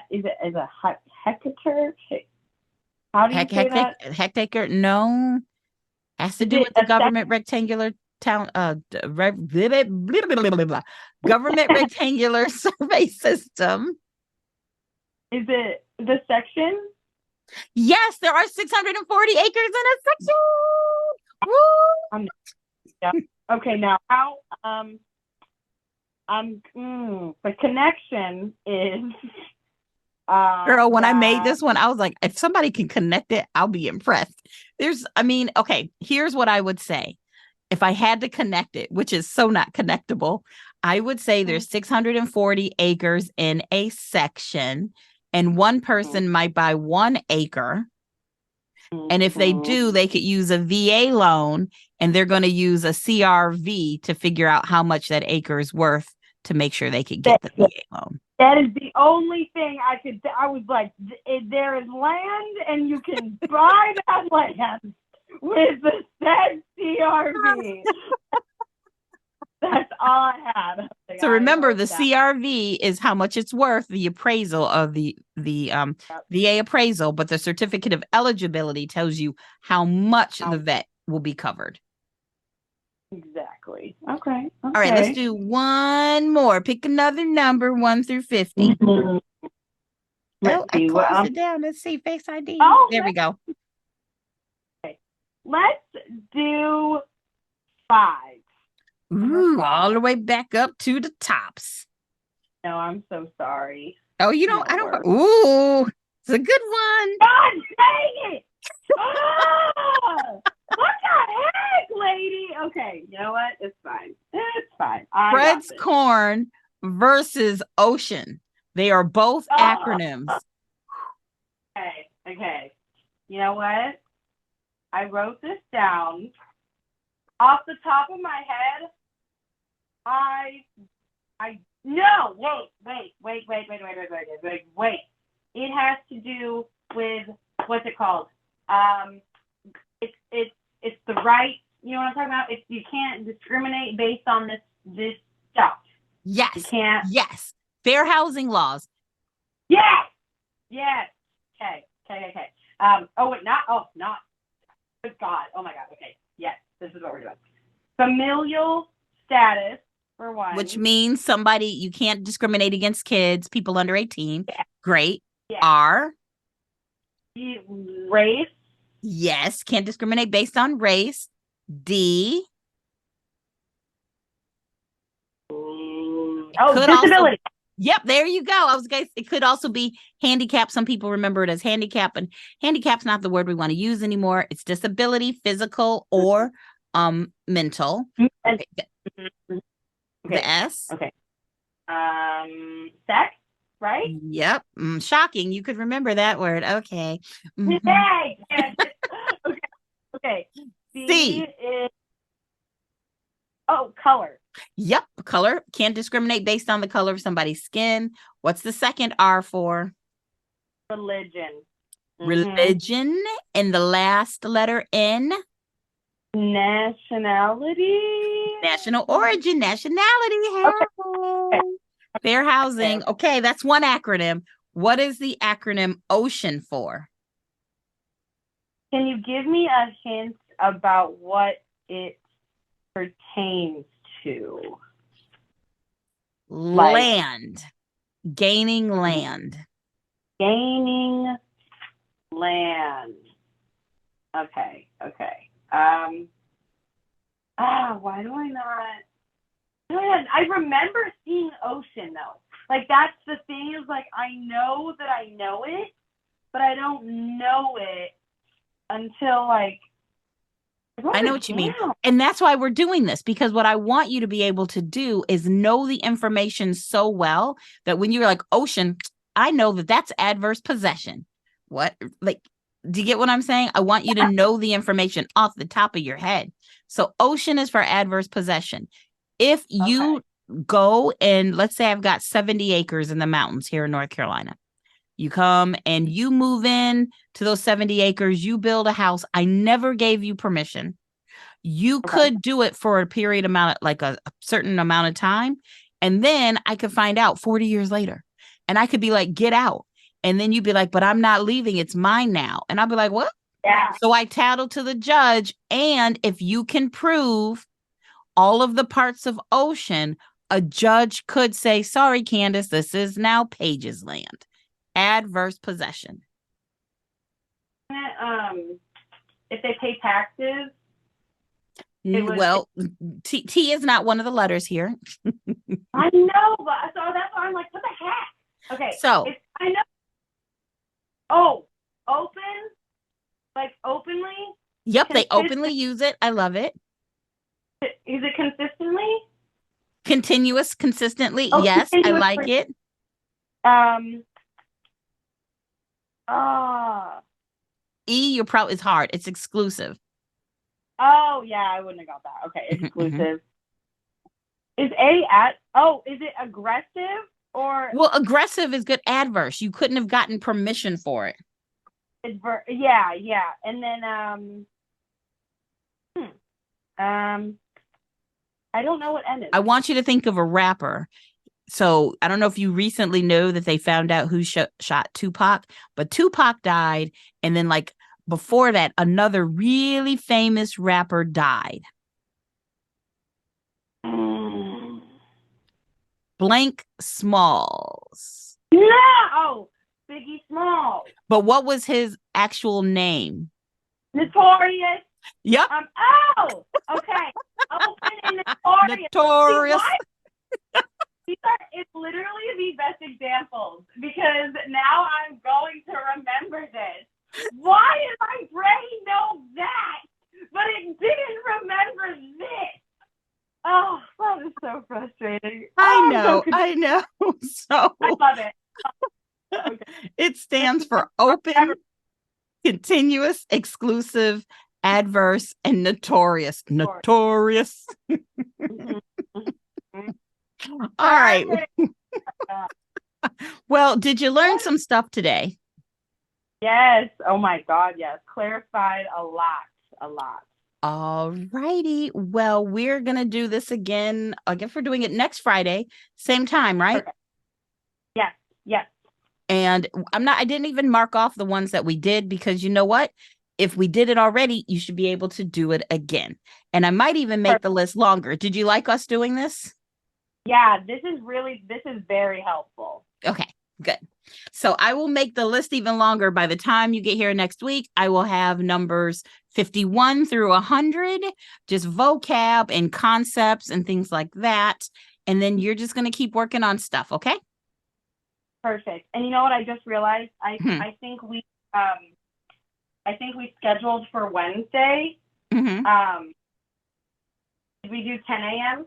S2: is a hectare? How do you say that?
S1: hectare. No, has to
S2: Is
S1: do
S2: it
S1: with the
S2: a
S1: government rectangular town, government rectangular survey system.
S2: Is it the section?
S1: Yes, there are 640 acres in a section. Woo!
S2: Yeah. Okay, now how the connection is
S1: Girl, when I made
S2: that
S1: this one, I was like, if somebody can connect it, I'll be impressed. Okay, here's what I would say. If I had to connect it, which is so not connectable, I would say there's 640 acres in a section, and one person might buy 1 acre. And if they do, they could use a VA loan, and they're going to use a CRV to figure out how much that acre is worth to make sure they could get the VA loan.
S2: that is the only thing I was like, there is land and you can buy that land with the said CRV. That's all I had. Like,
S1: So remember, the CRV is how much it's worth, the appraisal of the VA appraisal, but the certificate of eligibility tells you how much the vet will be covered.
S2: Exactly. Okay.
S1: All right, let's do one more. Pick another number, 1 through 50.
S2: Let's
S1: I
S2: see.
S1: closed it down. Let's see. Face ID.
S2: Oh,
S1: there we go.
S2: Okay. Let's do 5.
S1: Ooh, all the way back up to the tops.
S2: No, I'm so sorry.
S1: Oh, you don't, I don't, ooh, it's a good one.
S2: God dang it! Oh, what the heck, lady? Okay, you know what? It's fine. It's fine.
S1: Fred's Corn versus Ocean. They are both acronyms.
S2: Okay. You know what? I wrote this down. Off the top of my head, no, wait. It has to do with what's it called? It's the right. You know what I'm talking about? You can't discriminate based on this stuff.
S1: Yes.
S2: You can't.
S1: Yes. Fair housing laws.
S2: Yes. Okay. Not. Good God. Oh my God. Okay. Yes. This is what we're doing. Familial status. For one.
S1: Which means you can't discriminate against kids, people under 18.
S2: Yeah.
S1: Great.
S2: Yeah.
S1: R.
S2: Race.
S1: Yes, can't discriminate based on race. D. It could also,
S2: disability.
S1: yep, there you go. I was going to, it could also be handicap. Some people remember it as handicap, and handicap's not the word we want to use anymore. It's disability, physical or mental.
S2: And,
S1: The S.
S2: Okay. Sex, right?
S1: Yep. Shocking. You could remember that word. Okay.
S2: Yay! Okay. Okay.
S1: C.
S2: Is color.
S1: Yep. Color. Can't discriminate based on the color of somebody's skin. What's the second R for?
S2: Religion.
S1: Religion. And the last letter N.
S2: Nationality.
S1: National origin. Nationality.
S2: Okay.
S1: Fair housing. Okay, that's one acronym. What is the acronym OCEAN for?
S2: Can you give me a hint about what it pertains to?
S1: Land. Gaining land.
S2: Gaining land. Okay. Why do I not? I remember seeing ocean though. Like that's the thing is like I know that I know it, but I don't know it until like
S1: I know what you mean. And that's why we're doing this, because what I want you to be able to do is know the information so well that when you're like ocean, I know that that's adverse possession. What? Like, do you get what I'm saying? I want you to know the information off the top of your head. So ocean is for adverse possession. If you go and let's say I've got 70 acres in the mountains here in North Carolina. You come and you move in to those 70 acres, you build a house. I never gave you permission. You could do it for a period amount, like a certain amount of time. And then I could find out 40 years later. And I could be like, get out. And then you'd be like, but I'm not leaving. It's mine now. And I'll be like, what?
S2: Yeah.
S1: So I tattled to the judge. And if you can prove all of the parts of ocean, a judge could say, sorry, Candace, this is now Paige's land. Adverse possession.
S2: If they pay taxes.
S1: Well, T is not one of the letters here.
S2: I know, but so that's why I'm like, what the heck? Okay.
S1: So
S2: I know. Oh, open, like openly.
S1: Yep, they openly use it. I love it.
S2: Is it consistently?
S1: Continuous, consistently. Oh, yes, I like it. E, you're probably, it's hard. It's exclusive.
S2: Oh, yeah, I wouldn't have got that. Okay, exclusive. Is is it aggressive or?
S1: Well, aggressive is good. Adverse. You couldn't have gotten permission for it.
S2: Yeah. And then, I don't know what N is.
S1: I want you to think of a rapper. So I don't know if you recently know that they found out who shot Tupac, but Tupac died. And then like before that, another really famous rapper died. Blank Smalls.
S2: No, Biggie Smalls.
S1: But what was his actual name?
S2: Notorious.
S1: Yep.
S2: Okay. Open and notorious.
S1: Notorious.
S2: It's literally the best examples because now I'm going to remember this. Why did my brain know that, but it didn't remember this? Oh, that is so frustrating.
S1: I know. So
S2: I love it. Okay.
S1: It stands for open, continuous, exclusive, adverse, and notorious. Notorious. All right. Well, did you learn some stuff today?
S2: Yes. Oh my God. Yes. Clarified a lot.
S1: All righty. Well, we're going to do this again. I guess we're doing it next Friday, same time, right?
S2: Perfect. Yes.
S1: And I didn't even mark off the ones that we did because you know what? If we did it already, you should be able to do it again. And I might even make the list longer. Did you like us doing this?
S2: Yeah, this is very helpful.
S1: Okay, good. So I will make the list even longer. By the time you get here next week, I will have numbers 51 through 100, just vocab and concepts and things like that. And then you're just going to keep working on stuff. Okay.
S2: Perfect. And you know what I just realized?
S1: Hmm.
S2: I think we scheduled for Wednesday.
S1: Hmm.
S2: Did we do 10 a.m.?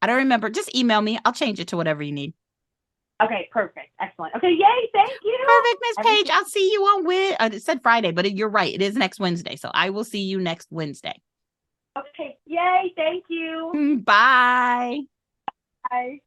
S1: I don't remember. Just email me. I'll change it to whatever you need.
S2: Okay, perfect. Excellent. Okay, yay, thank you.
S1: Perfect, Miss Paige.
S2: Everything.
S1: I'll see you on it said Friday, but you're right. It is next Wednesday. So I will see you next Wednesday.
S2: Okay, yay, thank you.
S1: Bye.
S2: Bye.